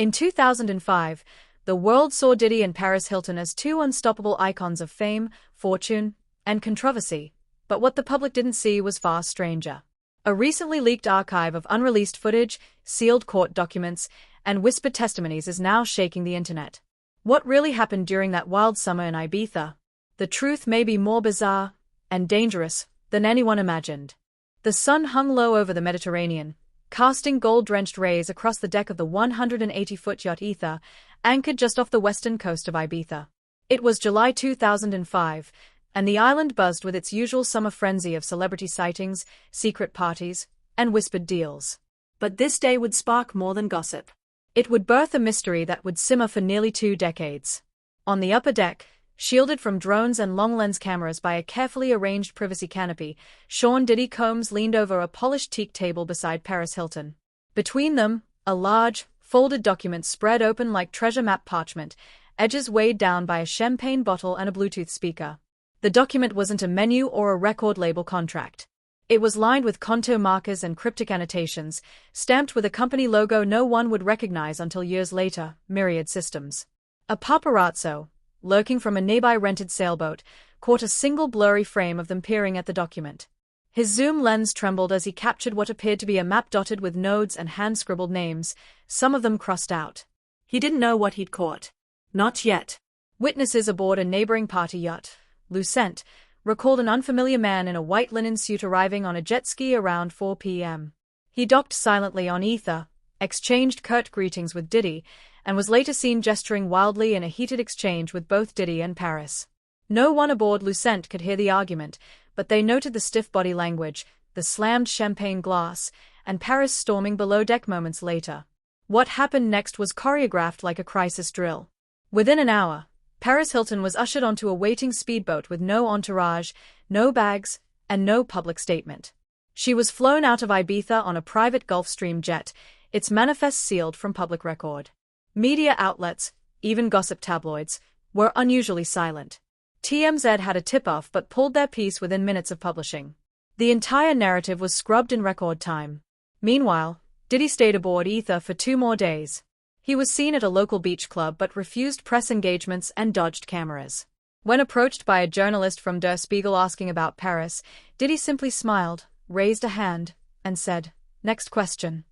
In 2005, the world saw Diddy and Paris Hilton as two unstoppable icons of fame, fortune, and controversy, but what the public didn't see was far stranger. A recently leaked archive of unreleased footage, sealed court documents, and whispered testimonies is now shaking the internet. What really happened during that wild summer in Ibiza? The truth may be more bizarre and dangerous than anyone imagined. The sun hung low over the Mediterranean, casting gold-drenched rays across the deck of the 180-foot yacht Ether, anchored just off the western coast of Ibiza. It was July 2005, and the island buzzed with its usual summer frenzy of celebrity sightings, secret parties, and whispered deals. But this day would spark more than gossip. It would birth a mystery that would simmer for nearly 2 decades. On the upper deck, shielded from drones and long-lens cameras by a carefully arranged privacy canopy, Sean Diddy Combs leaned over a polished teak table beside Paris Hilton. Between them, a large, folded document spread open like treasure map parchment, edges weighed down by a champagne bottle and a Bluetooth speaker. The document wasn't a menu or a record label contract. It was lined with contour markers and cryptic annotations, stamped with a company logo no one would recognize until years later, Myriad Systems. A paparazzo, lurking from a nearby rented sailboat, caught a single blurry frame of them peering at the document. His zoom lens trembled as he captured what appeared to be a map dotted with nodes and hand-scribbled names, some of them crossed out. He didn't know what he'd caught. Not yet. Witnesses aboard a neighboring party yacht, Lucent, recalled an unfamiliar man in a white linen suit arriving on a jet ski around 4 p.m. He docked silently on Ether, exchanged curt greetings with Diddy, and was later seen gesturing wildly in a heated exchange with both Diddy and Paris. No one aboard Lucent could hear the argument, but they noted the stiff body language, the slammed champagne glass, and Paris storming below deck moments later. What happened next was choreographed like a crisis drill. Within an hour, Paris Hilton was ushered onto a waiting speedboat with no entourage, no bags, and no public statement. She was flown out of Ibiza on a private Gulfstream jet, its manifest sealed from public record. Media outlets, even gossip tabloids, were unusually silent. TMZ had a tip-off but pulled their piece within minutes of publishing. The entire narrative was scrubbed in record time. Meanwhile, Diddy stayed aboard Ether for 2 more days. He was seen at a local beach club but refused press engagements and dodged cameras. When approached by a journalist from Der Spiegel asking about Paris, Diddy simply smiled, raised a hand, and said, "Next question."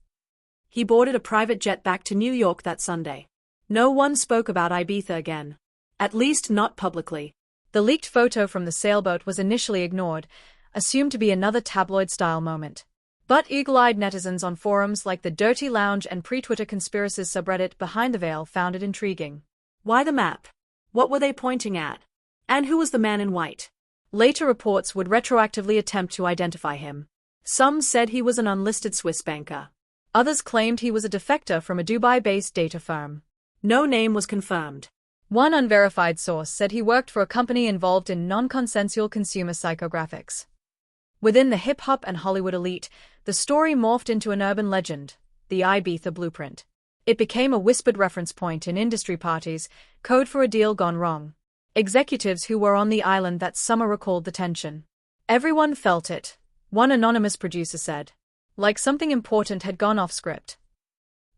He boarded a private jet back to New York that Sunday. No one spoke about Ibiza again. At least not publicly. The leaked photo from the sailboat was initially ignored, assumed to be another tabloid-style moment. But eagle-eyed netizens on forums like the Dirty Lounge and pre-Twitter conspiracies subreddit Behind the Veil found it intriguing. Why the map? What were they pointing at? And who was the man in white? Later reports would retroactively attempt to identify him. Some said he was an unlisted Swiss banker. Others claimed he was a defector from a Dubai-based data firm. No name was confirmed. One unverified source said he worked for a company involved in non-consensual consumer psychographics. Within the hip-hop and Hollywood elite, the story morphed into an urban legend, the Ibiza blueprint. It became a whispered reference point in industry parties, code for a deal gone wrong. Executives who were on the island that summer recalled the tension. Everyone felt it, one anonymous producer said. Like something important had gone off script.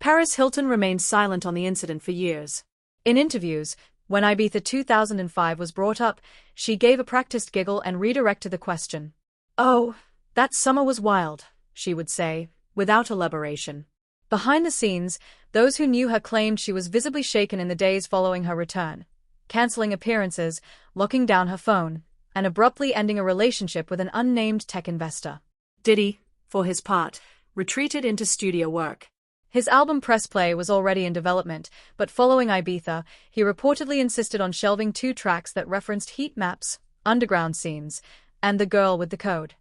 Paris Hilton remained silent on the incident for years. In interviews, when Ibiza 2005 was brought up, she gave a practiced giggle and redirected the question. "Oh, that summer was wild," she would say, without elaboration. Behind the scenes, those who knew her claimed she was visibly shaken in the days following her return, canceling appearances, locking down her phone, and abruptly ending a relationship with an unnamed tech investor. Diddy, for his part, retreated into studio work. His album Press Play was already in development, but following Ibiza, he reportedly insisted on shelving 2 tracks that referenced heat maps, underground scenes, and The Girl with the Code.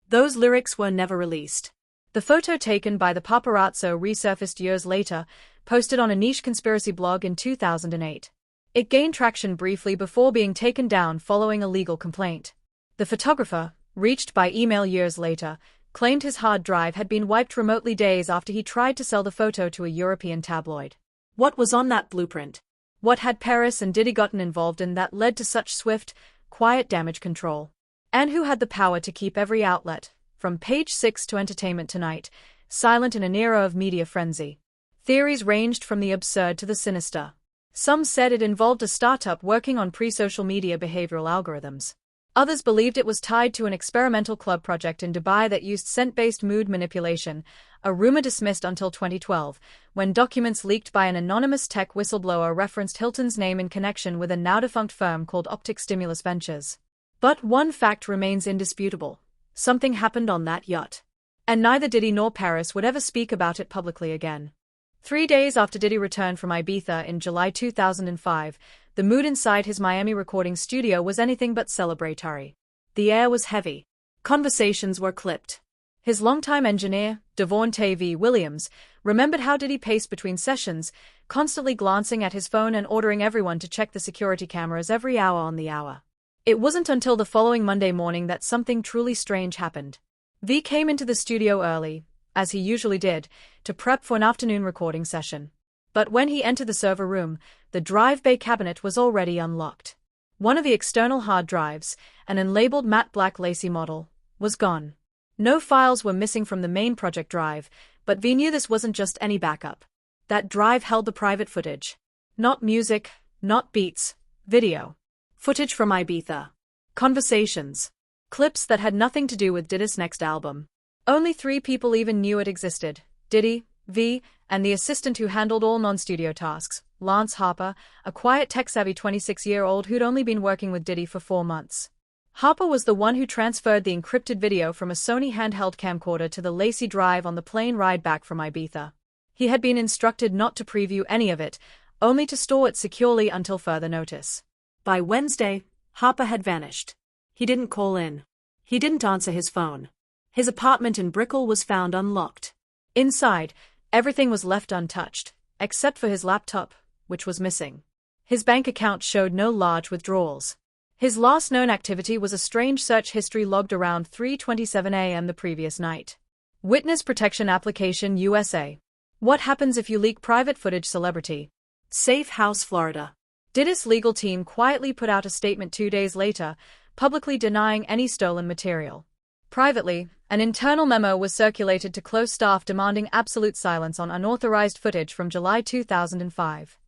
Those lyrics were never released. The photo taken by the paparazzo resurfaced years later, posted on a niche conspiracy blog in 2008. It gained traction briefly before being taken down following a legal complaint. The photographer, reached by email years later, claimed his hard drive had been wiped remotely days after he tried to sell the photo to a European tabloid. What was on that blueprint? What had Paris and Diddy gotten involved in that led to such swift, quiet damage control? And who had the power to keep every outlet, from Page 6 to Entertainment Tonight, silent in an era of media frenzy? Theories ranged from the absurd to the sinister. Some said it involved a startup working on pre-social media behavioral algorithms. Others believed it was tied to an experimental club project in Dubai that used scent-based mood manipulation, a rumor dismissed until 2012, when documents leaked by an anonymous tech whistleblower referenced Hilton's name in connection with a now-defunct firm called Optic Stimulus Ventures. But one fact remains indisputable. Something happened on that yacht. And neither Diddy nor Paris would ever speak about it publicly again. 3 days after Diddy returned from Ibiza in July 2005, the mood inside his Miami recording studio was anything but celebratory. The air was heavy. Conversations were clipped. His longtime engineer, Devontae V. Williams, remembered how Diddy paced between sessions, constantly glancing at his phone and ordering everyone to check the security cameras every hour on the hour. It wasn't until the following Monday morning that something truly strange happened. V came into the studio early, as he usually did, to prep for an afternoon recording session. But when he entered the server room, the drive bay cabinet was already unlocked. One of the external hard drives, an unlabeled matte black lacy model, was gone. No files were missing from the main project drive, but V knew this wasn't just any backup. That drive held the private footage. Not music, not beats, video. Footage from Ibiza. Conversations. Clips that had nothing to do with Diddy's next album. Only 3 people even knew it existed: Diddy, V, and the assistant who handled all non-studio tasks, Lance Harper, a quiet tech-savvy 26-year-old who'd only been working with Diddy for 4 months. Harper was the one who transferred the encrypted video from a Sony handheld camcorder to the lacy drive on the plane ride back from Ibiza. He had been instructed not to preview any of it, only to store it securely until further notice. By Wednesday, Harper had vanished. He didn't call in. He didn't answer his phone. His apartment in Brickell was found unlocked. Inside, everything was left untouched, except for his laptop, which was missing. His bank account showed no large withdrawals. His last known activity was a strange search history logged around 3:27 a.m. the previous night. Witness Protection Application USA. What happens if you leak private footage? Celebrity. Safe House, Florida. Diddy's legal team quietly put out a statement 2 days later, publicly denying any stolen material. Privately, an internal memo was circulated to close staff demanding absolute silence on unauthorized footage from July 2005.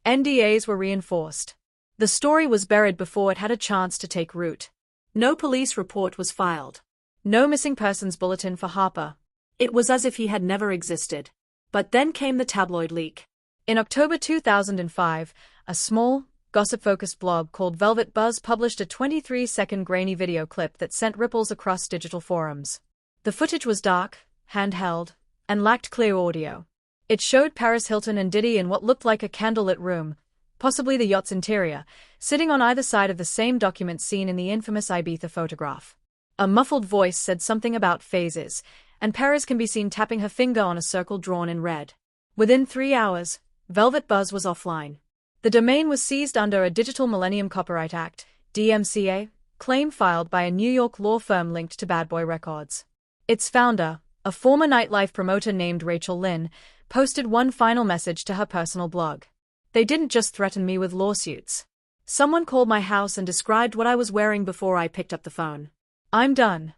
NDAs were reinforced. The story was buried before it had a chance to take root. No police report was filed. No missing persons bulletin for Harper. It was as if he had never existed. But then came the tabloid leak. In October 2005, a small, gossip-focused blog called Velvet Buzz published a 23-second grainy video clip that sent ripples across digital forums. The footage was dark, handheld, and lacked clear audio. It showed Paris Hilton and Diddy in what looked like a candlelit room, possibly the yacht's interior, sitting on either side of the same document seen in the infamous Ibiza photograph. A muffled voice said something about phases, and Paris can be seen tapping her finger on a circle drawn in red. Within 3 hours, Velvet Buzz was offline. The domain was seized under a Digital Millennium Copyright Act (DMCA) claim filed by a New York law firm linked to Bad Boy Records. Its founder, a former nightlife promoter named Rachel Lynn, posted one final message to her personal blog. "They didn't just threaten me with lawsuits. Someone called my house and described what I was wearing before I picked up the phone. I'm done."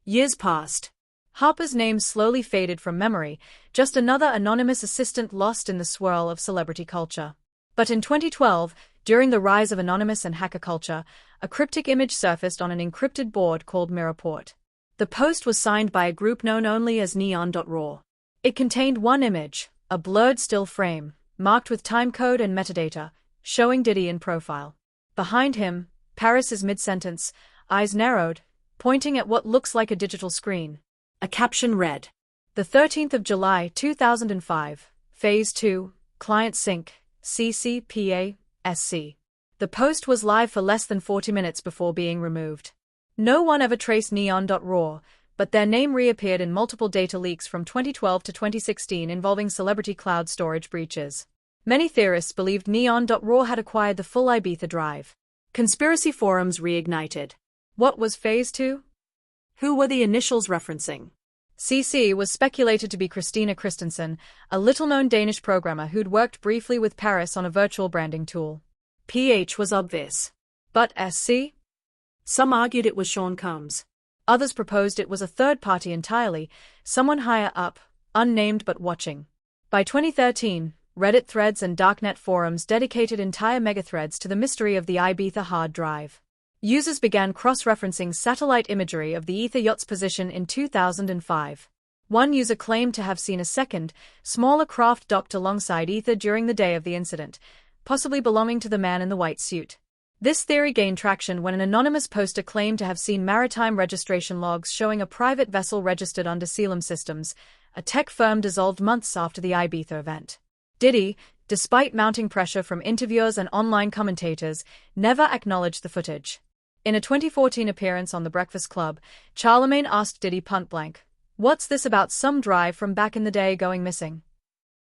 Years passed. Harper's name slowly faded from memory, just another anonymous assistant lost in the swirl of celebrity culture. But in 2012, during the rise of anonymous and hacker culture, a cryptic image surfaced on an encrypted board called Mirrorport. The post was signed by a group known only as neon.raw. It contained one image, a blurred still frame, marked with timecode and metadata, showing Diddy in profile. Behind him, Paris is mid-sentence, eyes narrowed, pointing at what looks like a digital screen. A caption read, "The 13th of July 2005, Phase 2, Client Sync, CCPA-SC." The post was live for less than 40 minutes before being removed. No one ever traced neon.raw, but their name reappeared in multiple data leaks from 2012 to 2016 involving celebrity cloud storage breaches. Many theorists believed neon.raw had acquired the full Ibiza drive. Conspiracy forums reignited. What was Phase 2? Who were the initials referencing? CC was speculated to be Christina Christensen, a little-known Danish programmer who'd worked briefly with Paris on a virtual branding tool. PH was obvious. But SC? Some argued it was Sean Combs. Others proposed it was a third party entirely, someone higher up, unnamed but watching. By 2013, Reddit threads and darknet forums dedicated entire megathreads to the mystery of the Ibiza hard drive. Users began cross-referencing satellite imagery of the Ether yacht's position in 2005. One user claimed to have seen a second, smaller craft docked alongside Ether during the day of the incident, possibly belonging to the man in the white suit. This theory gained traction when an anonymous poster claimed to have seen maritime registration logs showing a private vessel registered under Sealam Systems, a tech firm dissolved months after the Ibiza event. Diddy, despite mounting pressure from interviewers and online commentators, never acknowledged the footage. In a 2014 appearance on The Breakfast Club, Charlemagne asked Diddy point-blank, "What's this about some drive from back in the day going missing?"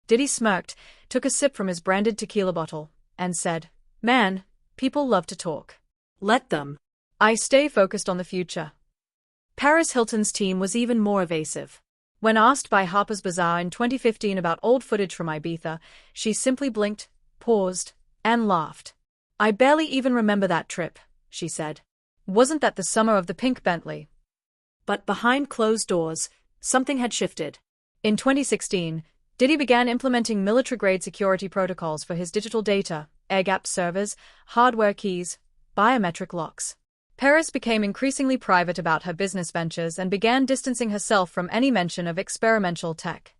Diddy smirked, took a sip from his branded tequila bottle, and said, "Man, people love to talk. Let them. I stay focused on the future." Paris Hilton's team was even more evasive. When asked by Harper's Bazaar in 2015 about old footage from Ibiza, she simply blinked, paused, and laughed. "I barely even remember that trip," she said. "Wasn't that the summer of the pink Bentley?" But behind closed doors, something had shifted. In 2016, Diddy began implementing military-grade security protocols for his digital data, air-gapped servers, hardware keys, biometric locks. Paris became increasingly private about her business ventures and began distancing herself from any mention of experimental tech.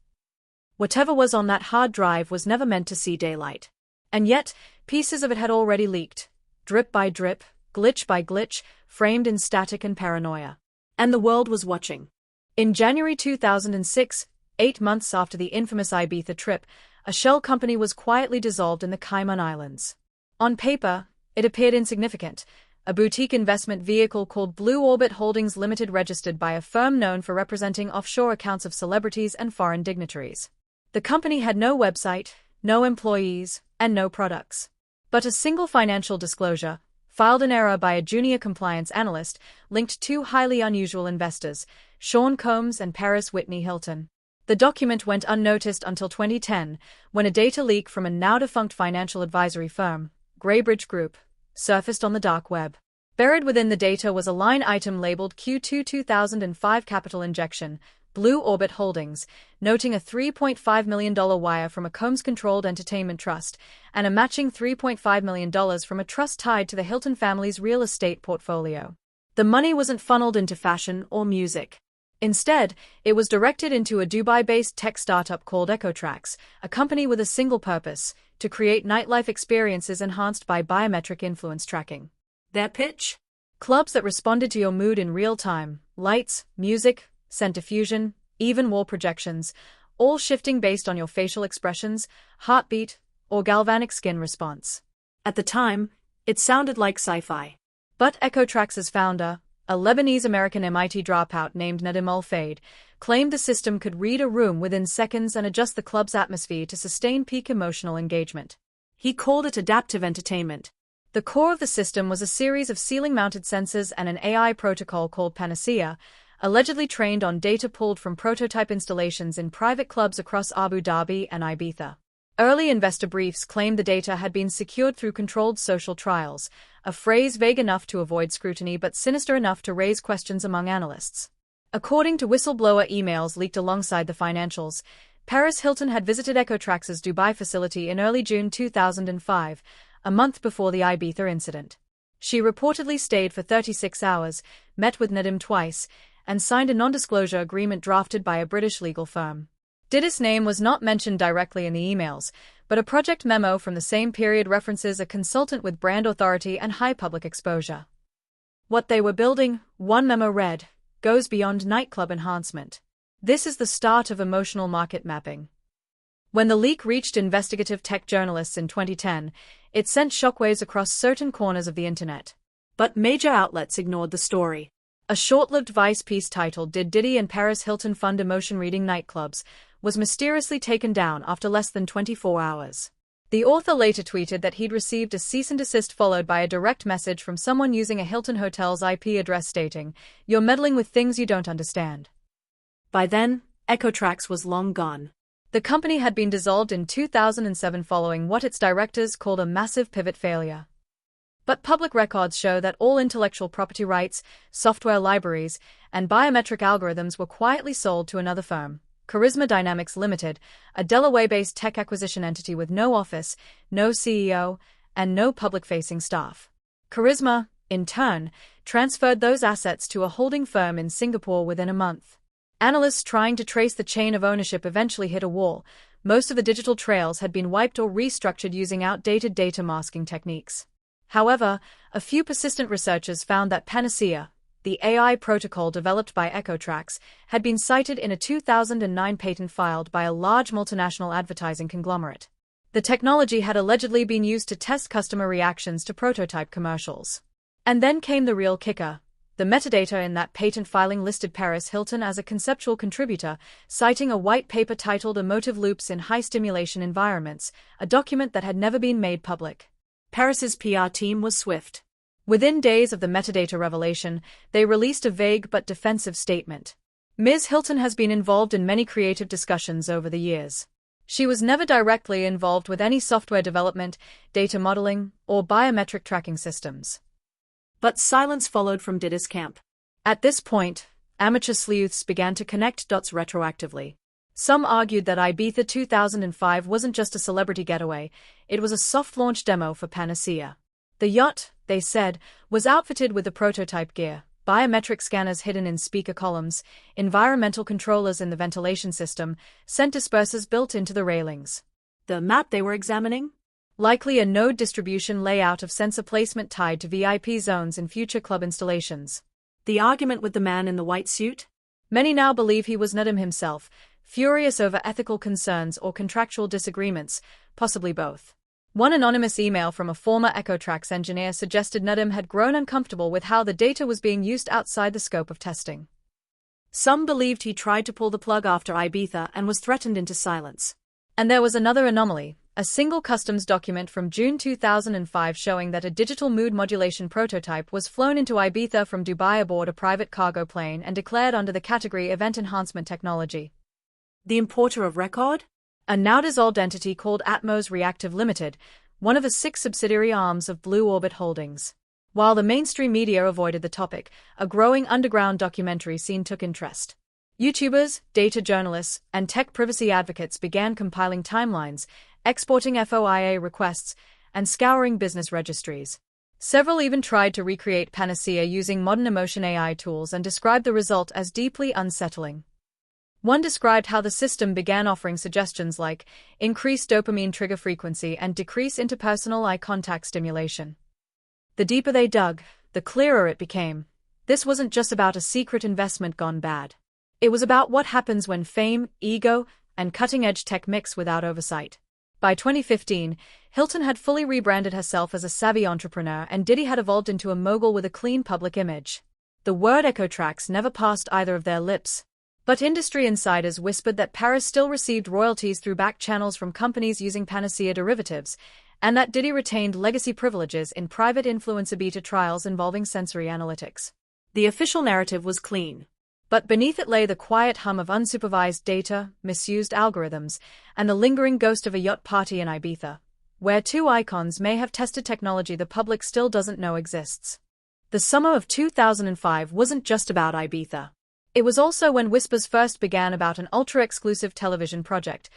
Whatever was on that hard drive was never meant to see daylight. And yet, pieces of it had already leaked, drip by drip, glitch by glitch, framed in static and paranoia. And the world was watching. In January 2006, 8 months after the infamous Ibiza trip, a shell company was quietly dissolved in the Cayman Islands. On paper, it appeared insignificant. A boutique investment vehicle called Blue Orbit Holdings Limited registered by a firm known for representing offshore accounts of celebrities and foreign dignitaries. The company had no website, no employees, and no products. But a single financial disclosure, filed in error by a junior compliance analyst, linked two highly unusual investors, Sean Combs and Paris Whitney Hilton. The document went unnoticed until 2010, when a data leak from a now-defunct financial advisory firm, Graybridge Group, surfaced on the dark web. Buried within the data was a line item labeled Q2 2005 capital injection, Blue Orbit Holdings, noting a $3.5 million wire from a Combs-controlled entertainment trust, and a matching $3.5 million from a trust tied to the Hilton family's real estate portfolio. The money wasn't funneled into fashion or music. Instead, it was directed into a Dubai-based tech startup called Ecotrax, a company with a single purpose: to create nightlife experiences enhanced by biometric influence tracking. Their pitch? Clubs that responded to your mood in real time, lights, music, scent diffusion, even wall projections, all shifting based on your facial expressions, heartbeat, or galvanic skin response. At the time, it sounded like sci-fi. But Ecotrax's founder, a Lebanese-American MIT dropout named Nadim Al-Fayed, claimed the system could read a room within seconds and adjust the club's atmosphere to sustain peak emotional engagement. He called it adaptive entertainment. The core of the system was a series of ceiling-mounted sensors and an AI protocol called Panacea, allegedly trained on data pulled from prototype installations in private clubs across Abu Dhabi and Ibiza. Early investor briefs claimed the data had been secured through controlled social trials, a phrase vague enough to avoid scrutiny but sinister enough to raise questions among analysts. According to whistleblower emails leaked alongside the financials, Paris Hilton had visited Ecotrax's Dubai facility in early June 2005, a month before the Ibiza incident. She reportedly stayed for 36 hours, met with Nadim twice, and signed a non-disclosure agreement drafted by a British legal firm. Diddy's name was not mentioned directly in the emails, but a project memo from the same period references a consultant with brand authority and high public exposure. What they were building, one memo read, goes beyond nightclub enhancement. This is the start of emotional market mapping. When the leak reached investigative tech journalists in 2010, it sent shockwaves across certain corners of the internet. But major outlets ignored the story. A short-lived Vice piece titled "Did Diddy and Paris Hilton Fund Emotion-Reading Nightclubs?" was mysteriously taken down after less than 24 hours. The author later tweeted that he'd received a cease and desist followed by a direct message from someone using a Hilton hotel's IP address stating, "You're meddling with things you don't understand." By then, Ecotrax was long gone. The company had been dissolved in 2007 following what its directors called a massive pivot failure. But public records show that all intellectual property rights, software libraries, and biometric algorithms were quietly sold to another firm, Charisma Dynamics Limited, a Delaware-based tech acquisition entity with no office, no CEO, and no public-facing staff. Charisma, in turn, transferred those assets to a holding firm in Singapore within a month. Analysts trying to trace the chain of ownership eventually hit a wall. Most of the digital trails had been wiped or restructured using outdated data masking techniques. However, a few persistent researchers found that Panacea, the AI protocol developed by Echotrax, had been cited in a 2009 patent filed by a large multinational advertising conglomerate. The technology had allegedly been used to test customer reactions to prototype commercials. And then came the real kicker. The metadata in that patent filing listed Paris Hilton as a conceptual contributor, citing a white paper titled Emotive Loops in High-Stimulation Environments, a document that had never been made public. Paris's PR team was swift. Within days of the metadata revelation, they released a vague but defensive statement. Ms. Hilton has been involved in many creative discussions over the years. She was never directly involved with any software development, data modeling, or biometric tracking systems. But silence followed from Diddy's camp. At this point, amateur sleuths began to connect dots retroactively. Some argued that Ibiza 2005 wasn't just a celebrity getaway, it was a soft-launch demo for Panacea. The yacht, they said, was outfitted with the prototype gear, biometric scanners hidden in speaker columns, environmental controllers in the ventilation system, scent dispersers built into the railings. The map they were examining? Likely a node distribution layout of sensor placement tied to VIP zones in future club installations. The argument with the man in the white suit? Many now believe he was Nadim himself, furious over ethical concerns or contractual disagreements, possibly both. One anonymous email from a former Echotrax engineer suggested Nadim had grown uncomfortable with how the data was being used outside the scope of testing. Some believed he tried to pull the plug after Ibiza and was threatened into silence. And there was another anomaly, a single customs document from June 2005 showing that a digital mood modulation prototype was flown into Ibiza from Dubai aboard a private cargo plane and declared under the category Event Enhancement Technology. The importer of record? A now-dissolved entity called Atmos Reactive Limited, one of the 6 subsidiary arms of Blue Orbit Holdings. While the mainstream media avoided the topic, a growing underground documentary scene took interest. YouTubers, data journalists, and tech privacy advocates began compiling timelines, exporting FOIA requests, and scouring business registries. Several even tried to recreate Panacea using modern emotion AI tools and described the result as deeply unsettling. One described how the system began offering suggestions like increase dopamine trigger frequency and decrease interpersonal eye contact stimulation. The deeper they dug, the clearer it became. This wasn't just about a secret investment gone bad. It was about what happens when fame, ego, and cutting-edge tech mix without oversight. By 2015, Hilton had fully rebranded herself as a savvy entrepreneur and Diddy had evolved into a mogul with a clean public image. The word Echotrax never passed either of their lips. But industry insiders whispered that Paris still received royalties through back channels from companies using Panacea derivatives, and that Diddy retained legacy privileges in private influencer beta trials involving sensory analytics. The official narrative was clean. But beneath it lay the quiet hum of unsupervised data, misused algorithms, and the lingering ghost of a yacht party in Ibiza, where 2 icons may have tested technology the public still doesn't know exists. The summer of 2005 wasn't just about Ibiza. It was also when whispers first began about an ultra-exclusive television project,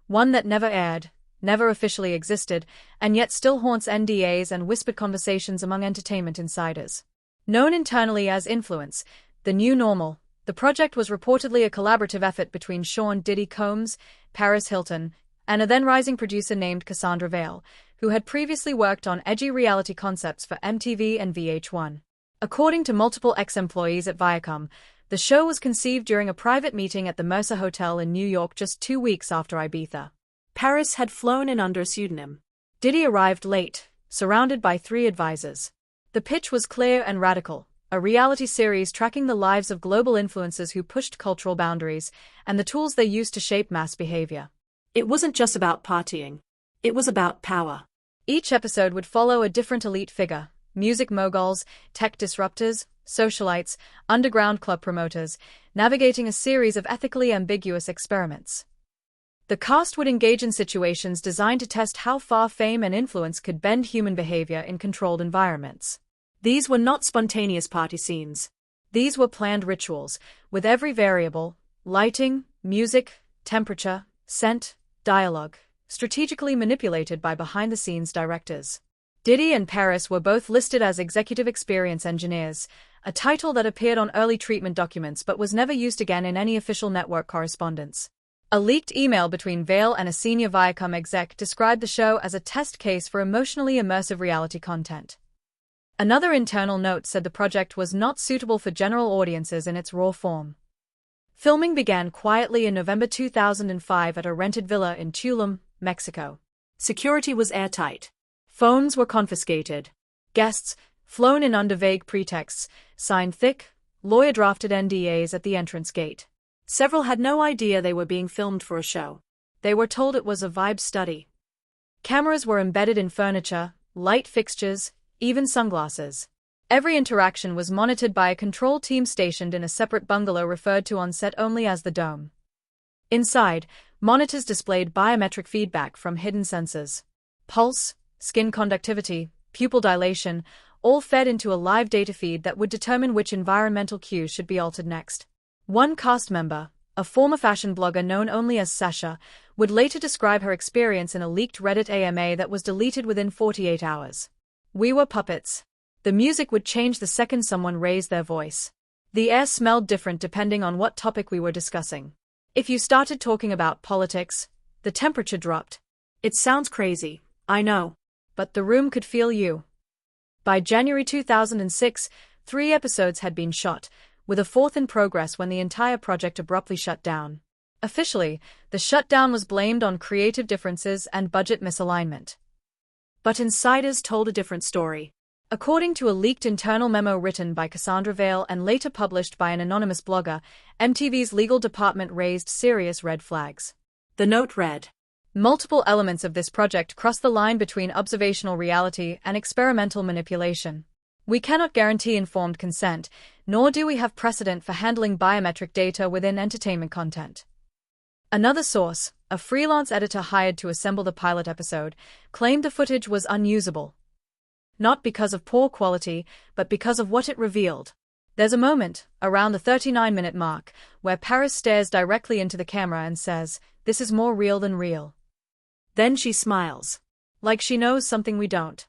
one that never aired, never officially existed, and yet still haunts NDAs and whispered conversations among entertainment insiders. Known internally as Influence, the new normal, the project was reportedly a collaborative effort between Sean Diddy Combs, Paris Hilton, and a then-rising producer named Cassandra Vale, who had previously worked on edgy reality concepts for MTV and VH1. According to multiple ex-employees at Viacom, the show was conceived during a private meeting at the Mercer Hotel in New York just 2 weeks after Ibiza. Paris had flown in under a pseudonym. Diddy arrived late, surrounded by 3 advisors. The pitch was clear and radical, a reality series tracking the lives of global influencers who pushed cultural boundaries and the tools they used to shape mass behavior. It wasn't just about partying. It was about power. Each episode would follow a different elite figure, music moguls, tech disruptors, socialites, underground club promoters, navigating a series of ethically ambiguous experiments. The cast would engage in situations designed to test how far fame and influence could bend human behavior in controlled environments. These were not spontaneous party scenes. These were planned rituals, with every variable, lighting, music, temperature, scent, dialogue, strategically manipulated by behind-the-scenes directors. Diddy and Paris were both listed as executive experience engineers, a title that appeared on early treatment documents but was never used again in any official network correspondence. A leaked email between Vail and a senior Viacom exec described the show as a test case for emotionally immersive reality content. Another internal note said the project was not suitable for general audiences in its raw form. Filming began quietly in November 2005 at a rented villa in Tulum, Mexico. Security was airtight. Phones were confiscated. Guests, flown in under vague pretexts, signed thick, lawyer-drafted NDAs at the entrance gate. Several had no idea they were being filmed for a show. They were told it was a vibe study. Cameras were embedded in furniture, light fixtures, even sunglasses. Every interaction was monitored by a control team stationed in a separate bungalow referred to on set only as the Dome. Inside, monitors displayed biometric feedback from hidden sensors. Pulse, skin conductivity, pupil dilation, all fed into a live data feed that would determine which environmental cues should be altered next. One cast member, a former fashion blogger known only as Sasha, would later describe her experience in a leaked Reddit AMA that was deleted within 48 hours. "We were puppets. The music would change the second someone raised their voice. The air smelled different depending on what topic we were discussing. If you started talking about politics, the temperature dropped. It sounds crazy, I know. But the room could feel you." By January 2006, 3 episodes had been shot, with a 4th in progress when the entire project abruptly shut down. Officially, the shutdown was blamed on creative differences and budget misalignment. But insiders told a different story. According to a leaked internal memo written by Cassandra Vail and later published by an anonymous blogger, MTV's legal department raised serious red flags. The note read, "Multiple elements of this project cross the line between observational reality and experimental manipulation. We cannot guarantee informed consent, nor do we have precedent for handling biometric data within entertainment content." Another source, a freelance editor hired to assemble the pilot episode, claimed the footage was unusable. Not because of poor quality, but because of what it revealed. There's a moment, around the 39-minute mark, where Paris stares directly into the camera and says, "This is more real than real." Then she smiles. Like she knows something we don't.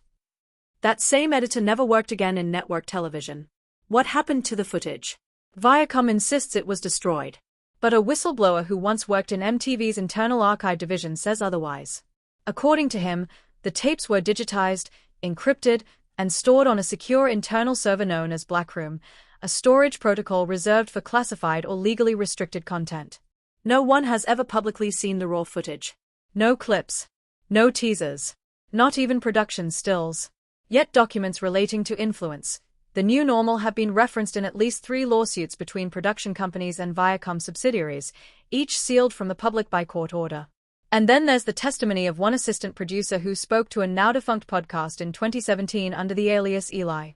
That same editor never worked again in network television. What happened to the footage? Viacom insists it was destroyed. But a whistleblower who once worked in MTV's internal archive division says otherwise. According to him, the tapes were digitized, encrypted, and stored on a secure internal server known as Blackroom, a storage protocol reserved for classified or legally restricted content. No one has ever publicly seen the raw footage. No clips. No teasers. Not even production stills. Yet documents relating to influence, the new normal, have been referenced in at least 3 lawsuits between production companies and Viacom subsidiaries, each sealed from the public by court order. And then there's the testimony of one assistant producer who spoke to a now-defunct podcast in 2017 under the alias Eli.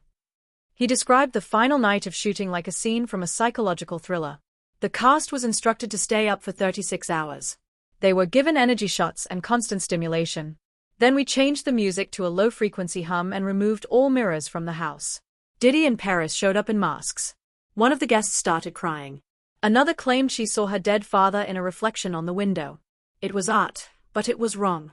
He described the final night of shooting like a scene from a psychological thriller. The cast was instructed to stay up for 36 hours. They were given energy shots and constant stimulation. Then we changed the music to a low-frequency hum and removed all mirrors from the house. Diddy and Paris showed up in masks. One of the guests started crying. Another claimed she saw her dead father in a reflection on the window. It was art, but it was wrong.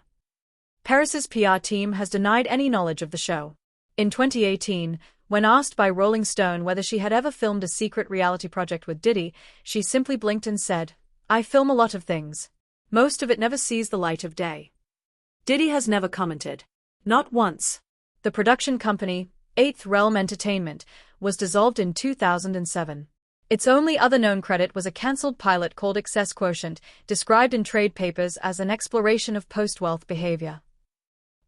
Paris's PR team has denied any knowledge of the show. In 2018, when asked by Rolling Stone whether she had ever filmed a secret reality project with Diddy, she simply blinked and said, "I film a lot of things. Most of it never sees the light of day." Diddy has never commented. Not once. The production company, Eighth Realm Entertainment, was dissolved in 2007. Its only other known credit was a cancelled pilot called Excess Quotient, described in trade papers as an exploration of post-wealth behavior.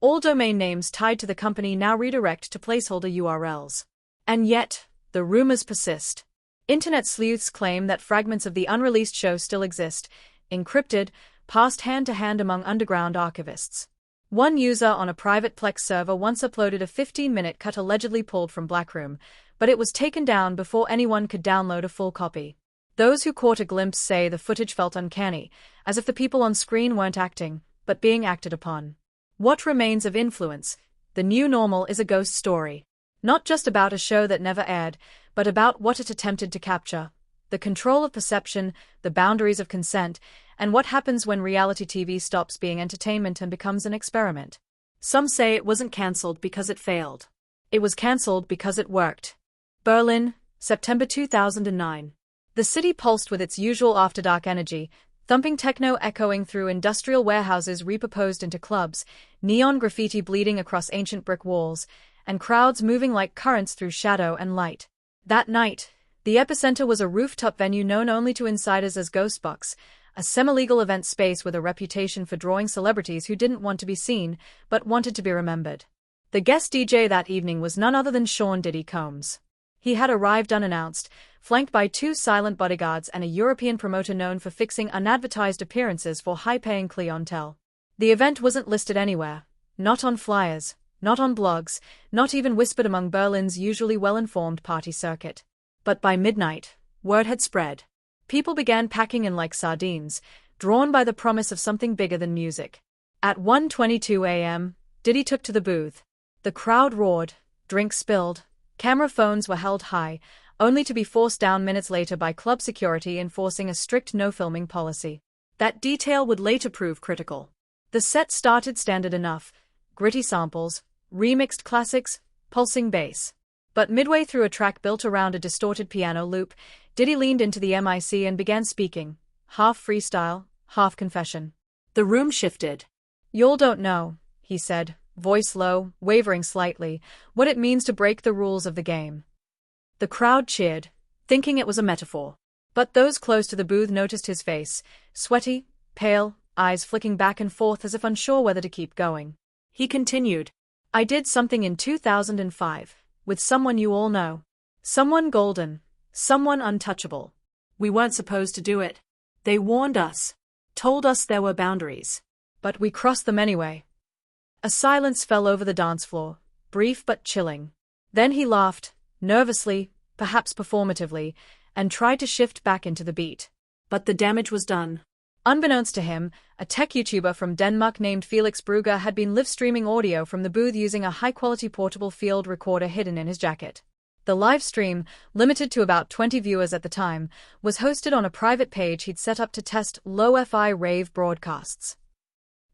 All domain names tied to the company now redirect to placeholder URLs. And yet, the rumors persist. Internet sleuths claim that fragments of the unreleased show still exist, encrypted, passed hand-to-hand among underground archivists. One user on a private Plex server once uploaded a 15-minute cut allegedly pulled from Blackroom, but it was taken down before anyone could download a full copy. Those who caught a glimpse say the footage felt uncanny, as if the people on screen weren't acting, but being acted upon. What remains of influence? The new normal is a ghost story. Not just about a show that never aired, but about what it attempted to capture. The control of perception, the boundaries of consent, And what happens when reality TV stops being entertainment and becomes an experiment? Some say it wasn't cancelled because it failed. It was cancelled because it worked. Berlin, September 2009. The city pulsed with its usual after-dark energy, thumping techno echoing through industrial warehouses repurposed into clubs, neon graffiti bleeding across ancient brick walls, and crowds moving like currents through shadow and light. That night, the epicentre was a rooftop venue known only to insiders as Ghostbox, a semi-legal event space with a reputation for drawing celebrities who didn't want to be seen, but wanted to be remembered. The guest DJ that evening was none other than Sean Diddy Combs. He had arrived unannounced, flanked by 2 silent bodyguards and a European promoter known for fixing unadvertised appearances for high-paying clientele. The event wasn't listed anywhere, not on flyers, not on blogs, not even whispered among Berlin's usually well-informed party circuit. But by midnight, word had spread. People began packing in like sardines, drawn by the promise of something bigger than music. At 1:22 a.m., Diddy took to the booth. The crowd roared, drinks spilled, camera phones were held high, only to be forced down minutes later by club security enforcing a strict no-filming policy. That detail would later prove critical. The set started standard enough, gritty samples, remixed classics, pulsing bass. But midway through a track built around a distorted piano loop, Diddy leaned into the mic and began speaking, half freestyle, half confession. The room shifted. "Y'all don't know," he said, voice low, wavering slightly, "what it means to break the rules of the game." The crowd cheered, thinking it was a metaphor. But those close to the booth noticed his face, sweaty, pale, eyes flicking back and forth as if unsure whether to keep going. He continued, "I did something in 2005, with someone you all know. Someone golden, someone untouchable. We weren't supposed to do it. They warned us, told us there were boundaries. But we crossed them anyway." A silence fell over the dance floor, brief but chilling. Then he laughed, nervously, perhaps performatively, and tried to shift back into the beat. But the damage was done. Unbeknownst to him, a tech YouTuber from Denmark named Felix Brugger had been live-streaming audio from the booth using a high-quality portable field recorder hidden in his jacket. The live stream, limited to about 20 viewers at the time, was hosted on a private page he'd set up to test low-fi rave broadcasts.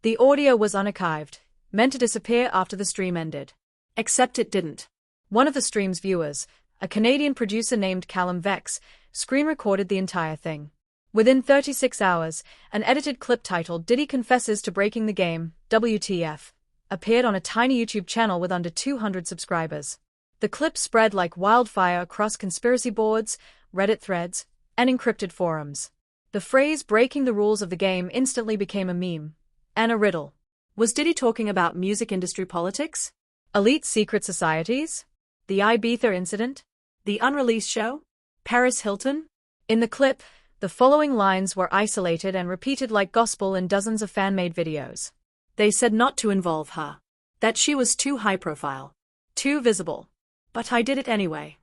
The audio was unarchived, meant to disappear after the stream ended. Except it didn't. One of the stream's viewers, a Canadian producer named Callum Vex, screen-recorded the entire thing. Within 36 hours, an edited clip titled "Diddy Confesses to Breaking the Game, WTF," appeared on a tiny YouTube channel with under 200 subscribers. The clip spread like wildfire across conspiracy boards, Reddit threads, and encrypted forums. The phrase "breaking the rules of the game" instantly became a meme, and a riddle. Was Diddy talking about music industry politics? Elite secret societies? The Ibiza incident? The unreleased show? Paris Hilton? In the clip, the following lines were isolated and repeated like gospel in dozens of fan-made videos. They said not to involve her. That she was too high-profile. Too visible. But I did it anyway.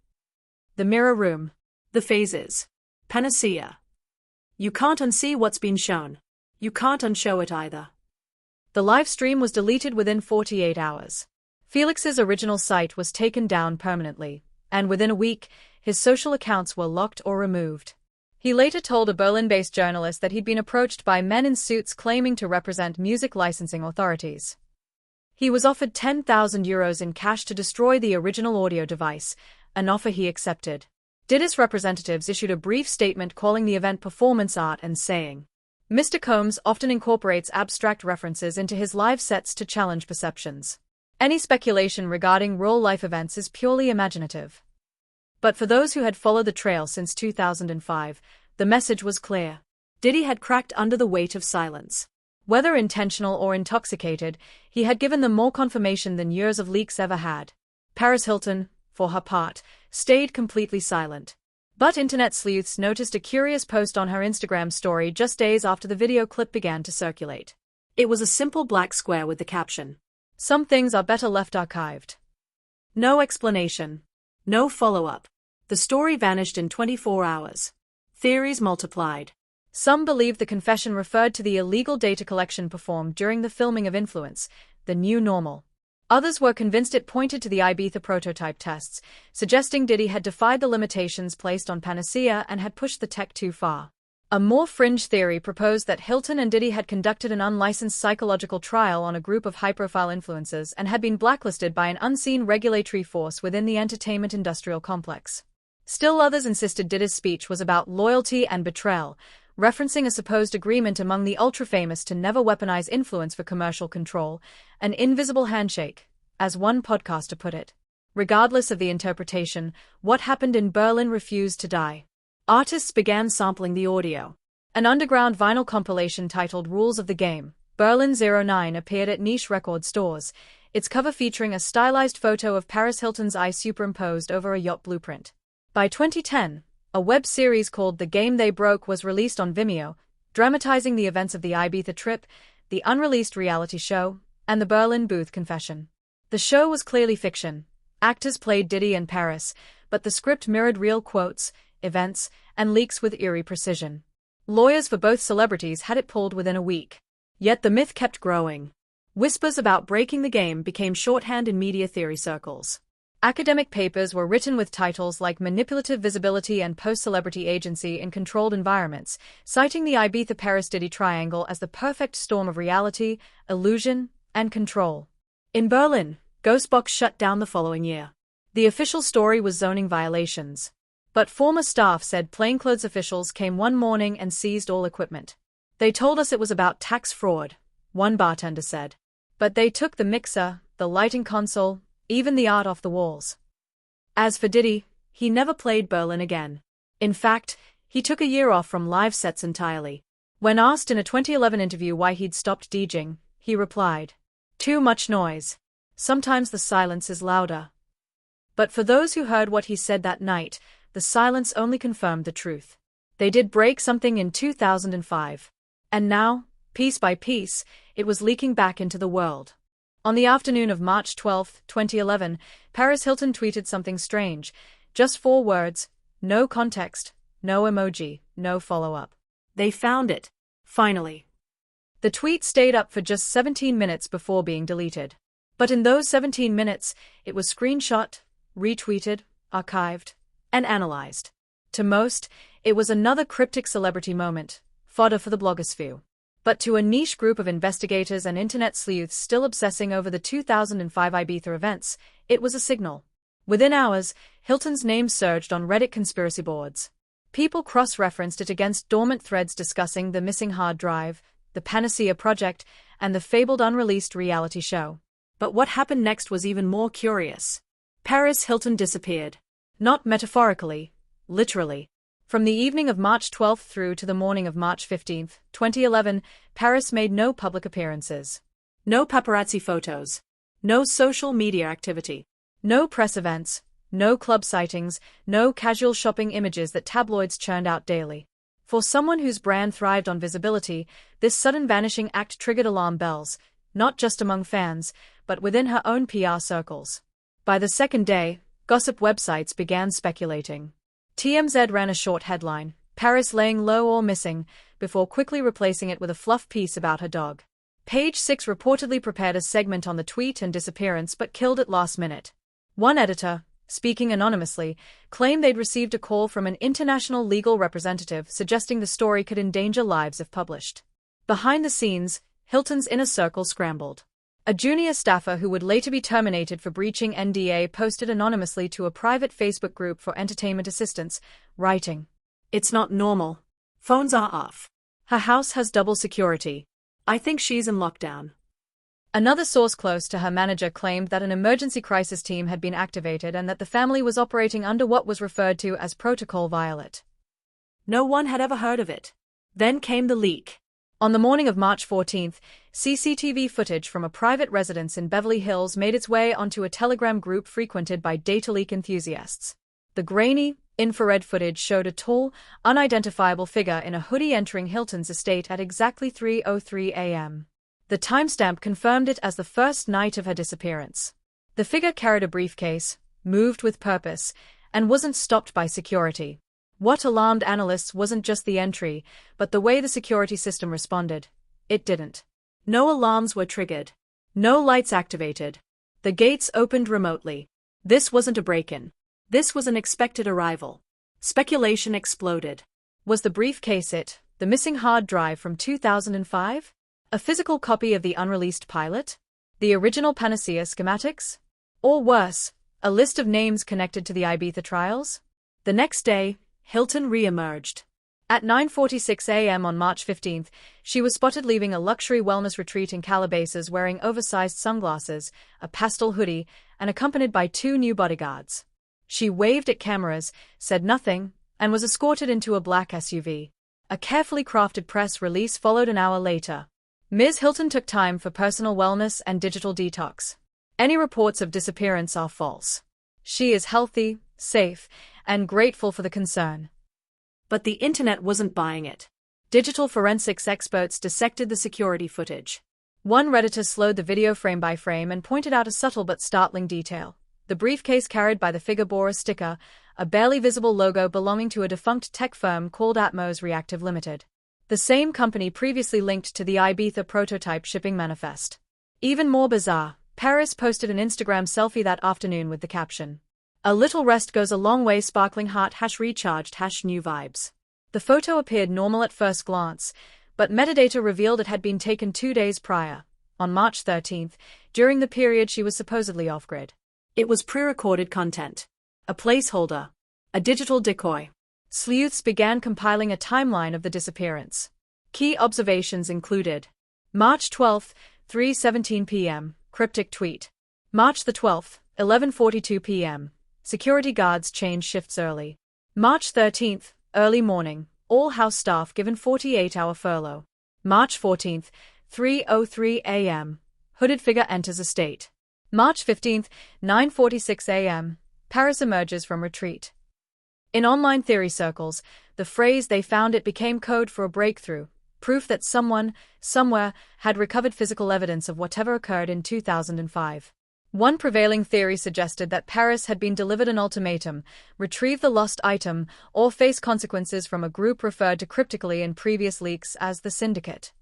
The mirror room. The phases. Panacea. You can't unsee what's been shown. You can't unshow it either. The live stream was deleted within 48 hours. Felix's original site was taken down permanently, and within a week, his social accounts were locked or removed. He later told a Berlin-based journalist that he'd been approached by men in suits claiming to represent music licensing authorities. He was offered €10,000 in cash to destroy the original audio device, an offer he accepted. Diddy's representatives issued a brief statement calling the event performance art and saying, "Mr. Combs often incorporates abstract references into his live sets to challenge perceptions. Any speculation regarding real-life events is purely imaginative." But for those who had followed the trail since 2005, the message was clear. Diddy had cracked under the weight of silence. Whether intentional or intoxicated, he had given them more confirmation than years of leaks ever had. Paris Hilton, for her part, stayed completely silent. But internet sleuths noticed a curious post on her Instagram story just days after the video clip began to circulate. It was a simple black square with the caption, "Some things are better left archived." No explanation. No follow-up. The story vanished in 24 hours. Theories multiplied. Some believed the confession referred to the illegal data collection performed during the filming of Influence, the new normal. Others were convinced it pointed to the Ibiza prototype tests, suggesting Diddy had defied the limitations placed on Panacea and had pushed the tech too far. A more fringe theory proposed that Hilton and Diddy had conducted an unlicensed psychological trial on a group of high-profile influencers and had been blacklisted by an unseen regulatory force within the entertainment industrial complex. Still others insisted Diddy's speech was about loyalty and betrayal, referencing a supposed agreement among the ultra-famous to never weaponize influence for commercial control, an invisible handshake, as one podcaster put it. Regardless of the interpretation, what happened in Berlin refused to die. Artists began sampling the audio. An underground vinyl compilation titled Rules of the Game, Berlin '09 appeared at niche record stores, its cover featuring a stylized photo of Paris Hilton's eye superimposed over a yacht blueprint. By 2010, a web series called The Game They Broke was released on Vimeo, dramatizing the events of the Ibiza trip, the unreleased reality show, and the Berlin booth confession. The show was clearly fiction. Actors played Diddy and Paris, but the script mirrored real quotes, events, and leaks with eerie precision. Lawyers for both celebrities had it pulled within a week. Yet the myth kept growing. Whispers about breaking the game became shorthand in media theory circles. Academic papers were written with titles like Manipulative Visibility and Post-Celebrity Agency in Controlled Environments, citing the Ibiza-Paris-Diddy triangle as the perfect storm of reality, illusion, and control. In Berlin, Ghostbox shut down the following year. The official story was zoning violations. But former staff said plainclothes officials came one morning and seized all equipment. They told us it was about tax fraud, one bartender said. But they took the mixer, the lighting console, even the art off the walls. As for Diddy, he never played Berlin again. In fact, he took a year off from live sets entirely. When asked in a 2011 interview why he'd stopped DJing, he replied, "Too much noise. Sometimes the silence is louder." But for those who heard what he said that night, the silence only confirmed the truth. They did break something in 2005. And now, piece by piece, it was leaking back into the world. On the afternoon of March 12, 2011, Paris Hilton tweeted something strange. Just 4 words, no context, no emoji, no follow-up. They found it. Finally. The tweet stayed up for just 17 minutes before being deleted. But in those 17 minutes, it was screenshot, retweeted, archived, and analyzed. To most, it was another cryptic celebrity moment, fodder for the blogosphere. But to a niche group of investigators and internet sleuths still obsessing over the 2005 Ibiza events, it was a signal. Within hours, Hilton's name surged on Reddit conspiracy boards. People cross-referenced it against dormant threads discussing the missing hard drive, the Panacea project, and the fabled unreleased reality show. But what happened next was even more curious. Paris Hilton disappeared. Not metaphorically, literally. From the evening of March 12 through to the morning of March 15, 2011, Paris made no public appearances. No paparazzi photos. No social media activity. No press events. No club sightings. No casual shopping images that tabloids churned out daily. For someone whose brand thrived on visibility, this sudden vanishing act triggered alarm bells, not just among fans, but within her own PR circles. By the second day, gossip websites began speculating. TMZ ran a short headline, Paris laying low or missing, before quickly replacing it with a fluff piece about her dog. Page 6 reportedly prepared a segment on the tweet and disappearance but killed it last minute. One editor, speaking anonymously, claimed they'd received a call from an international legal representative suggesting the story could endanger lives if published. Behind the scenes, Hilton's inner circle scrambled. A junior staffer who would later be terminated for breaching NDA posted anonymously to a private Facebook group for entertainment assistants, writing, "It's not normal. Phones are off. Her house has double security. I think she's in lockdown." Another source close to her manager claimed that an emergency crisis team had been activated and that the family was operating under what was referred to as Protocol Violet. No one had ever heard of it. Then came the leak. On the morning of March 14, CCTV footage from a private residence in Beverly Hills made its way onto a Telegram group frequented by data leak enthusiasts. The grainy, infrared footage showed a tall, unidentifiable figure in a hoodie entering Hilton's estate at exactly 3:03 a.m. The timestamp confirmed it as the first night of her disappearance. The figure carried a briefcase, moved with purpose, and wasn't stopped by security. What alarmed analysts wasn't just the entry, but the way the security system responded. It didn't. No alarms were triggered. No lights activated. The gates opened remotely. This wasn't a break-in. This was an expected arrival. Speculation exploded. Was the briefcase it, the missing hard drive from 2005? A physical copy of the unreleased pilot? The original Panacea schematics? Or worse, a list of names connected to the Ibiza trials? The next day, Hilton re-emerged. At 9:46 a.m. on March 15, she was spotted leaving a luxury wellness retreat in Calabasas wearing oversized sunglasses, a pastel hoodie, and accompanied by 2 new bodyguards. She waved at cameras, said nothing, and was escorted into a black SUV. A carefully crafted press release followed an hour later. Ms. Hilton took time for personal wellness and digital detox. Any reports of disappearance are false. She is healthy, safe, and grateful for the concern. But the internet wasn't buying it. Digital forensics experts dissected the security footage. One Redditor slowed the video frame by frame and pointed out a subtle but startling detail. The briefcase carried by the figure bore a sticker, a barely visible logo belonging to a defunct tech firm called Atmos Reactive Limited. The same company previously linked to the Ibiza prototype shipping manifest. Even more bizarre, Paris posted an Instagram selfie that afternoon with the caption, "A little rest goes a long way, sparkling heart #recharged #new vibes." The photo appeared normal at first glance, but metadata revealed it had been taken 2 days prior, on March 13, during the period she was supposedly off-grid. It was pre-recorded content. A placeholder. A digital decoy. Sleuths began compiling a timeline of the disappearance. Key observations included: March 12, 3:17 p.m., cryptic tweet. March the 12th, 11:42 p.m., security guards changed shifts early. March 13th, early morning, all house staff given 48-hour furlough. March 14th, 3:03 a.m., hooded figure enters estate. March 15th, 9:46 a.m., Paris emerges from retreat. In online theory circles, the phrase "they found it" became code for a breakthrough, proof that someone, somewhere, had recovered physical evidence of whatever occurred in 2005. One prevailing theory suggested that Paris had been delivered an ultimatum: retrieve the lost item, or face consequences from a group referred to cryptically in previous leaks as the Syndicate.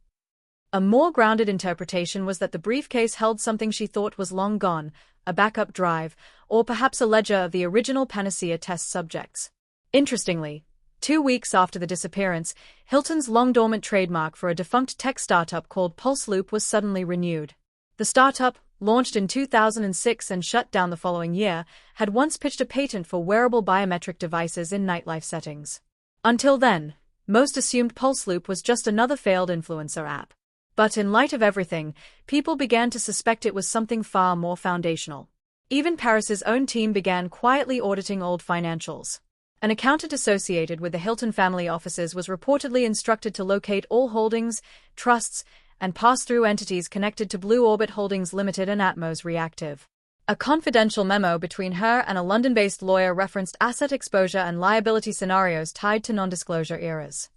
A more grounded interpretation was that the briefcase held something she thought was long gone, a backup drive, or perhaps a ledger of the original Panacea test subjects. Interestingly, 2 weeks after the disappearance, Hilton's long-dormant trademark for a defunct tech startup called Pulse Loop was suddenly renewed. The startup, launched in 2006 and shut down the following year, had once pitched a patent for wearable biometric devices in nightlife settings. Until then, most assumed Pulse Loop was just another failed influencer app. But in light of everything, people began to suspect it was something far more foundational. Even Paris's own team began quietly auditing old financials. An accountant associated with the Hilton family offices was reportedly instructed to locate all holdings, trusts, and pass-through entities connected to Blue Orbit Holdings Limited and Atmos Reactive. A confidential memo between her and a London-based lawyer referenced asset exposure and liability scenarios tied to non-disclosure eras.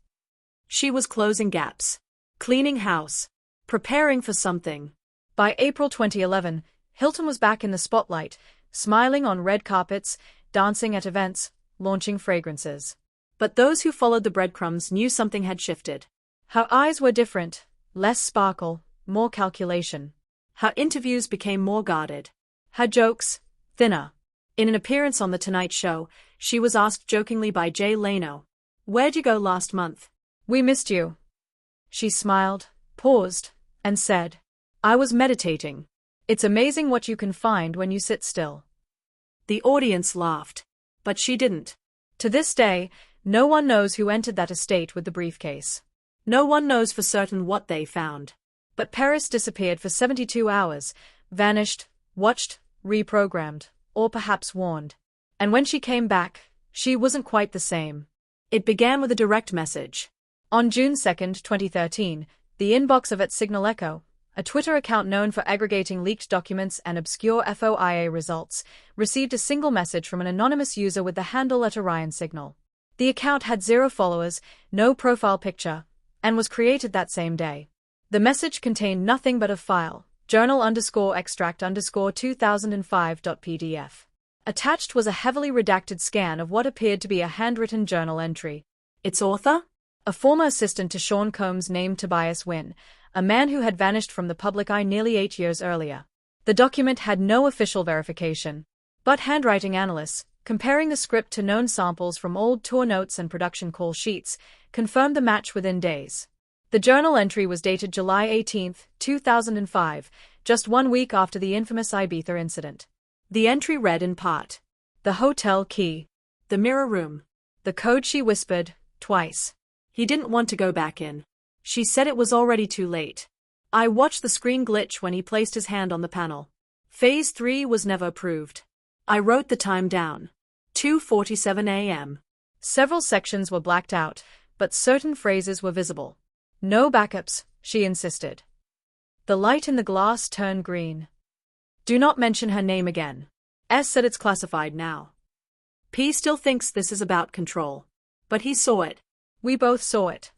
She was closing gaps, cleaning house, preparing for something. By April 2011, Hilton was back in the spotlight, smiling on red carpets, dancing at events, launching fragrances. But those who followed the breadcrumbs knew something had shifted. Her eyes were different, less sparkle, more calculation. Her interviews became more guarded. Her jokes, thinner. In an appearance on The Tonight Show, she was asked jokingly by Jay Leno, "Where'd you go last month? We missed you." She smiled, paused, and said, "I was meditating. It's amazing what you can find when you sit still." The audience laughed. But she didn't. To this day, no one knows who entered that estate with the briefcase. No one knows for certain what they found. But Paris disappeared for 72 hours, vanished, watched, reprogrammed, or perhaps warned. And when she came back, she wasn't quite the same. It began with a direct message. On June 2, 2013, the inbox of @SignalEcho, a Twitter account known for aggregating leaked documents and obscure FOIA results, received a single message from an anonymous user with the handle @OrionSignal. The account had 0 followers, no profile picture, and was created that same day. The message contained nothing but a file, journal_extract_2005.pdf. Attached was a heavily redacted scan of what appeared to be a handwritten journal entry. Its author? A former assistant to Sean Combs named Tobias Wynn, a man who had vanished from the public eye nearly 8 years earlier. The document had no official verification, but handwriting analysts, Comparing the script to known samples from old tour notes and production call sheets confirmed the match within days. The journal entry was dated July 18, 2005, just 1 week after the infamous Ibiza incident. The entry read in part: "The hotel key. The mirror room. The code she whispered, twice. He didn't want to go back in. She said it was already too late. I watched the screen glitch when he placed his hand on the panel. Phase 3 was never approved. I wrote the time down. 2:47 a.m. Several sections were blacked out, but certain phrases were visible. No backups, she insisted. The light in the glass turned green. Do not mention her name again. S said it's classified now. P still thinks this is about control. But he saw it. We both saw it."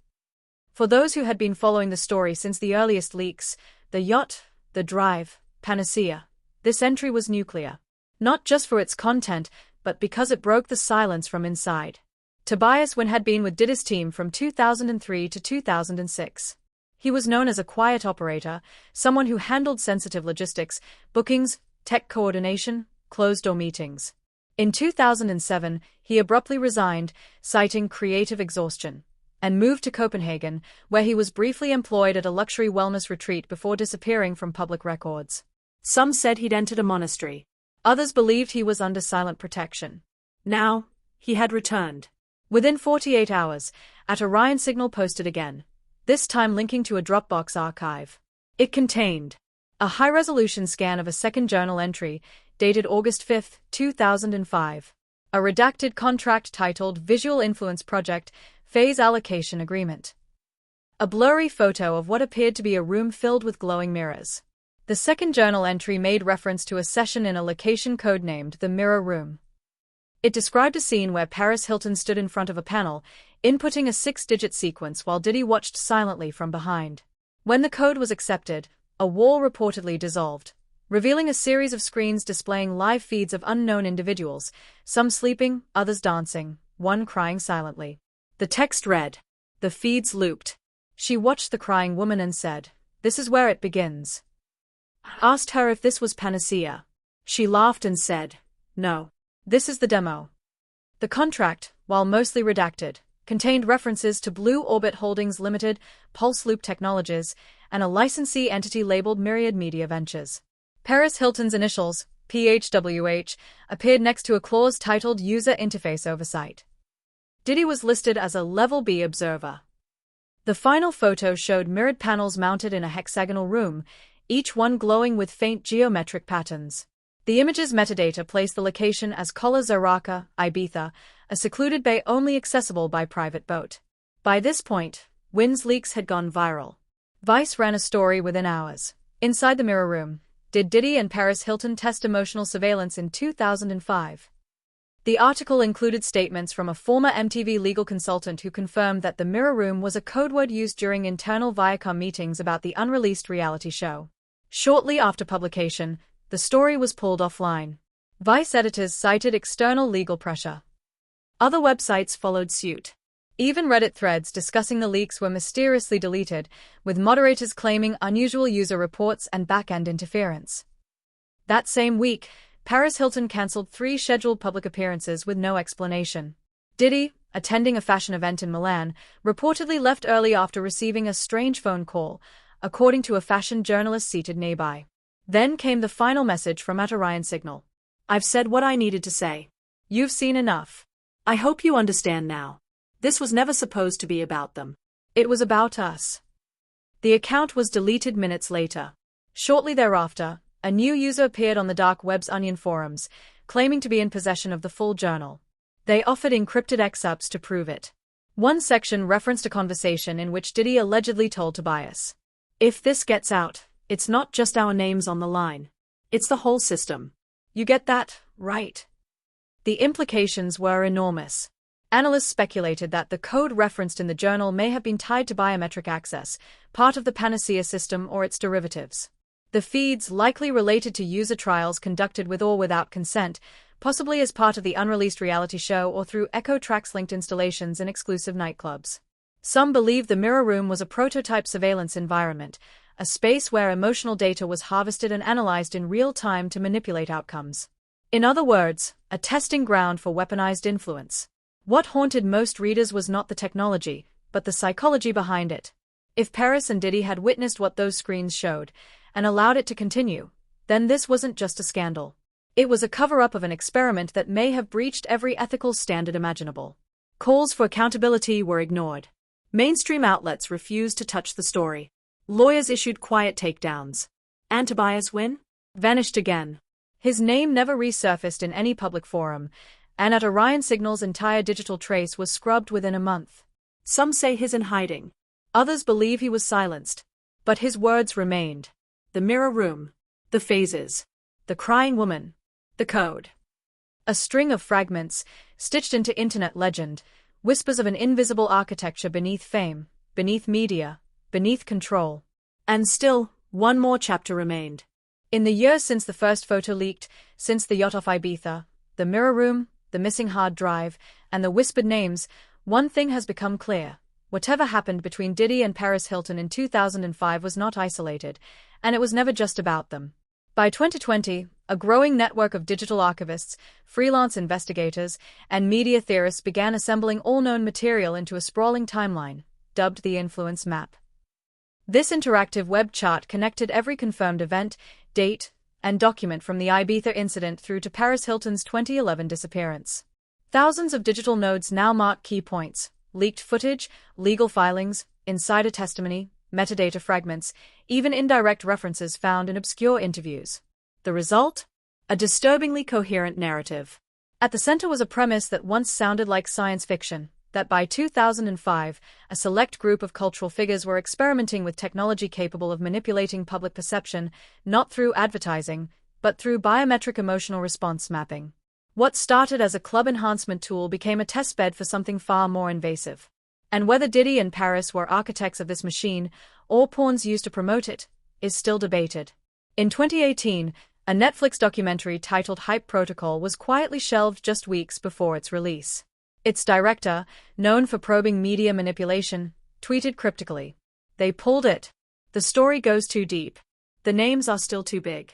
For those who had been following the story since the earliest leaks, the yacht, the drive, panacea, this entry was nuclear. Not just for its content, but because it broke the silence from inside. Tobias Wynn had been with Diddy's team from 2003 to 2006. He was known as a quiet operator, someone who handled sensitive logistics, bookings, tech coordination, closed-door meetings. In 2007, he abruptly resigned, citing creative exhaustion, and moved to Copenhagen, where he was briefly employed at a luxury wellness retreat before disappearing from public records. Some said he'd entered a monastery. Others believed he was under silent protection. Now, he had returned. Within 48 hours, at Orion Signal posted again, this time linking to a Dropbox archive. It contained a high-resolution scan of a second journal entry, dated August 5, 2005. A redacted contract titled Visual Influence Project, Phase Allocation Agreement. A blurry photo of what appeared to be a room filled with glowing mirrors. The second journal entry made reference to a session in a location codenamed the Mirror Room. It described a scene where Paris Hilton stood in front of a panel, inputting a 6-digit sequence while Diddy watched silently from behind. When the code was accepted, a wall reportedly dissolved, revealing a series of screens displaying live feeds of unknown individuals, some sleeping, others dancing, one crying silently. The text read. The feeds looped. She watched the crying woman and said, "This is where it begins." Asked her if this was panacea. She laughed and said, "No. This is the demo." The contract, while mostly redacted, contained references to Blue Orbit Holdings Limited, Pulse Loop Technologies, and a licensee entity labeled Myriad Media Ventures. Paris Hilton's initials, PHWH, appeared next to a clause titled User Interface Oversight. Diddy was listed as a Level B observer. The final photo showed mirrored panels mounted in a hexagonal room, each one glowing with faint geometric patterns. The image's metadata placed the location as Colla Zaraka, Ibiza, a secluded bay only accessible by private boat. By this point, Wynn's leaks had gone viral. Vice ran a story within hours. Inside the Mirror Room, did Diddy and Paris Hilton test emotional surveillance in 2005? The article included statements from a former MTV legal consultant who confirmed that the Mirror Room was a code word used during internal Viacom meetings about the unreleased reality show. Shortly after publication, the story was pulled offline. Vice editors cited external legal pressure. Other websites followed suit. Even Reddit threads discussing the leaks were mysteriously deleted, with moderators claiming unusual user reports and back-end interference. That same week, Paris Hilton cancelled 3 scheduled public appearances with no explanation. Diddy, attending a fashion event in Milan, reportedly left early after receiving a strange phone call, according to a fashion journalist seated nearby. Then came the final message from at Orion Signal. "I've said what I needed to say. You've seen enough. I hope you understand now. This was never supposed to be about them. It was about us." The account was deleted minutes later. Shortly thereafter, a new user appeared on the dark web's Onion forums, claiming to be in possession of the full journal. They offered encrypted excerpts to prove it. One section referenced a conversation in which Diddy allegedly told Tobias, "If this gets out, it's not just our names on the line. It's the whole system. You get that, right?" The implications were enormous. Analysts speculated that the code referenced in the journal may have been tied to biometric access, part of the Panacea system or its derivatives. The feeds likely related to user trials conducted with or without consent, possibly as part of the unreleased reality show or through Echo Tracks linked installations in exclusive nightclubs. Some believe the Mirror Room was a prototype surveillance environment, a space where emotional data was harvested and analyzed in real time to manipulate outcomes. In other words, a testing ground for weaponized influence. What haunted most readers was not the technology, but the psychology behind it. If Paris and Diddy had witnessed what those screens showed, and allowed it to continue, then this wasn't just a scandal. It was a cover-up of an experiment that may have breached every ethical standard imaginable. Calls for accountability were ignored. Mainstream outlets refused to touch the story. Lawyers issued quiet takedowns. And Tobias Wynn? Vanished again. His name never resurfaced in any public forum, and at Orion Signal's entire digital trace was scrubbed within a month. Some say he's in hiding. Others believe he was silenced. But his words remained. The mirror room. The phases. The crying woman. The code. A string of fragments, stitched into internet legend, whispers of an invisible architecture beneath fame, beneath media, beneath control. And still, one more chapter remained. In the years since the first photo leaked, since the yacht off Ibiza, the mirror room, the missing hard drive, and the whispered names, one thing has become clear. Whatever happened between Diddy and Paris Hilton in 2005 was not isolated, and it was never just about them. By 2020, a growing network of digital archivists, freelance investigators, and media theorists began assembling all known material into a sprawling timeline, dubbed the Influence Map. This interactive web chart connected every confirmed event, date, and document from the Ibiza incident through to Paris Hilton's 2011 disappearance. Thousands of digital nodes now mark key points, leaked footage, legal filings, insider testimony, metadata fragments, even indirect references found in obscure interviews. The result? A disturbingly coherent narrative. At the center was a premise that once sounded like science fiction, that by 2005, a select group of cultural figures were experimenting with technology capable of manipulating public perception, not through advertising, but through biometric emotional response mapping. What started as a club enhancement tool became a testbed for something far more invasive. And whether Diddy and Paris were architects of this machine, or pawns used to promote it, is still debated. In 2018, a Netflix documentary titled Hype Protocol was quietly shelved just weeks before its release. Its director, known for probing media manipulation, tweeted cryptically, "They pulled it. The story goes too deep. The names are still too big."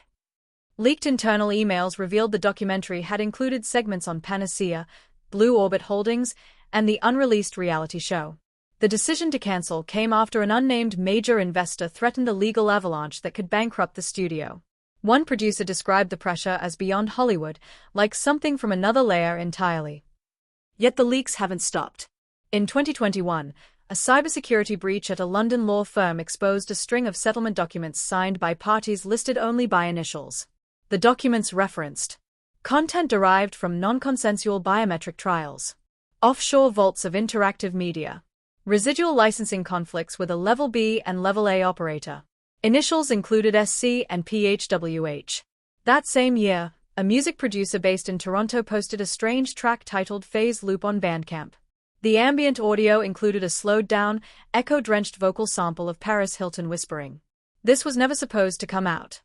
Leaked internal emails revealed the documentary had included segments on Panacea, Blue Orbit Holdings, and the unreleased reality show. The decision to cancel came after an unnamed major investor threatened a legal avalanche that could bankrupt the studio. One producer described the pressure as beyond Hollywood, like something from another layer entirely. Yet the leaks haven't stopped. In 2021, a cybersecurity breach at a London law firm exposed a string of settlement documents signed by parties listed only by initials. The documents referenced content derived from non-consensual biometric trials, offshore vaults of interactive media, residual licensing conflicts with a Level B and Level A operator. Initials included SC and PHWH. That same year, a music producer based in Toronto posted a strange track titled Phase Loop on Bandcamp. The ambient audio included a slowed-down, echo-drenched vocal sample of Paris Hilton whispering. This was never supposed to come out.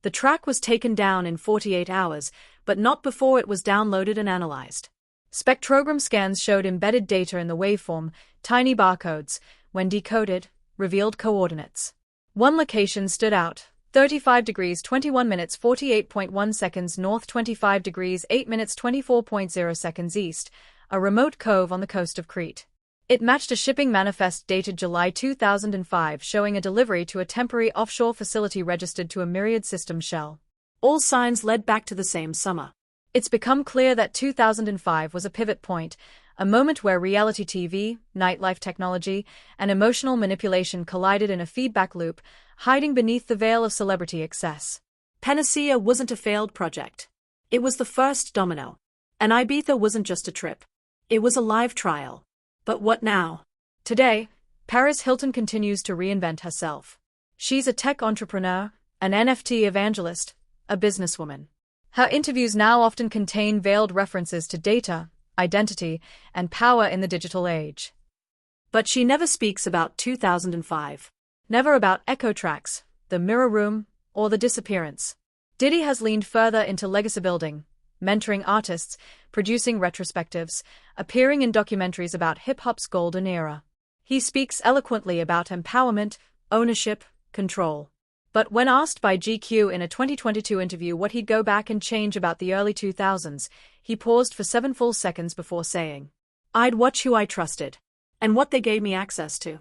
The track was taken down in 48 hours, but not before it was downloaded and analyzed. Spectrogram scans showed embedded data in the waveform, tiny barcodes, when decoded, revealed coordinates. One location stood out, 35 degrees 21 minutes 48.1 seconds north, 25 degrees 8 minutes 24.0 seconds east, a remote cove on the coast of Crete. It matched a shipping manifest dated July 2005 showing a delivery to a temporary offshore facility registered to a Myriad system shell. All signs led back to the same summer. It's become clear that 2005 was a pivot point, a moment where reality TV, nightlife technology, and emotional manipulation collided in a feedback loop, hiding beneath the veil of celebrity excess. Panacea wasn't a failed project. It was the first domino. And Ibiza wasn't just a trip. It was a live trial. But what now? Today, Paris Hilton continues to reinvent herself. She's a tech entrepreneur, an NFT evangelist, a businesswoman. Her interviews now often contain veiled references to data, identity, and power in the digital age. But she never speaks about 2005. Never about echo tracks, the mirror room, or the disappearance. Diddy has leaned further into legacy building, mentoring artists, producing retrospectives, appearing in documentaries about hip-hop's golden era. He speaks eloquently about empowerment, ownership, control. But when asked by GQ in a 2022 interview what he'd go back and change about the early 2000s, he paused for 7 full seconds before saying, "I'd watch who I trusted, and what they gave me access to."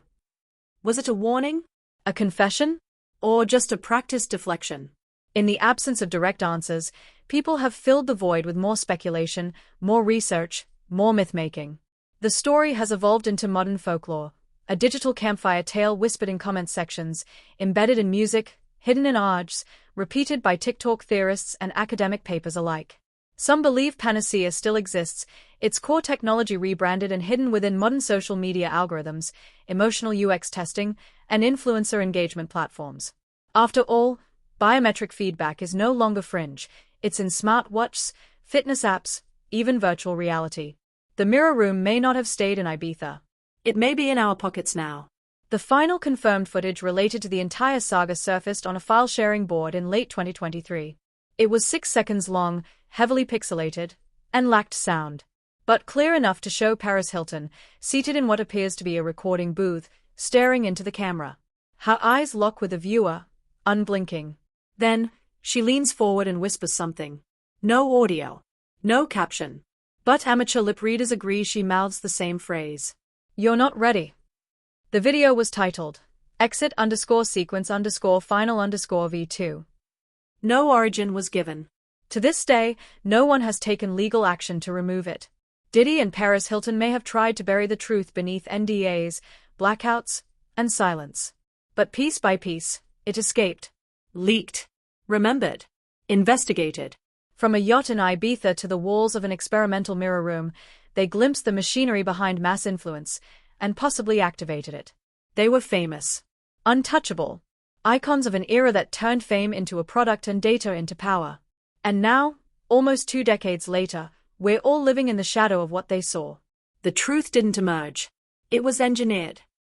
Was it a warning? A confession? Or just a practiced deflection? In the absence of direct answers, people have filled the void with more speculation, more research, more myth-making. The story has evolved into modern folklore, a digital campfire tale whispered in comment sections, embedded in music, hidden in arts, repeated by TikTok theorists and academic papers alike. Some believe Panacea still exists, its core technology rebranded and hidden within modern social media algorithms, emotional UX testing, and influencer engagement platforms. After all, biometric feedback is no longer fringe, it's in smartwatches, fitness apps, even virtual reality. The mirror room may not have stayed in Ibiza. It may be in our pockets now. The final confirmed footage related to the entire saga surfaced on a file-sharing board in late 2023. It was 6 seconds long, heavily pixelated, and lacked sound. But clear enough to show Paris Hilton, seated in what appears to be a recording booth, staring into the camera. Her eyes lock with the viewer, unblinking. Then, she leans forward and whispers something. No audio. No caption. But amateur lip readers agree she mouths the same phrase. "You're not ready." The video was titled, exit_sequence_final_v2. No origin was given. To this day, no one has taken legal action to remove it. Diddy and Paris Hilton may have tried to bury the truth beneath NDAs, blackouts, and silence. But piece by piece, it escaped. Leaked. Remembered. Investigated. From a yacht in Ibiza to the walls of an experimental mirror room, they glimpsed the machinery behind mass influence, and possibly activated it. They were famous. Untouchable. Icons of an era that turned fame into a product and data into power. And now, almost 2 decades later, we're all living in the shadow of what they saw. The truth didn't emerge. It was engineered.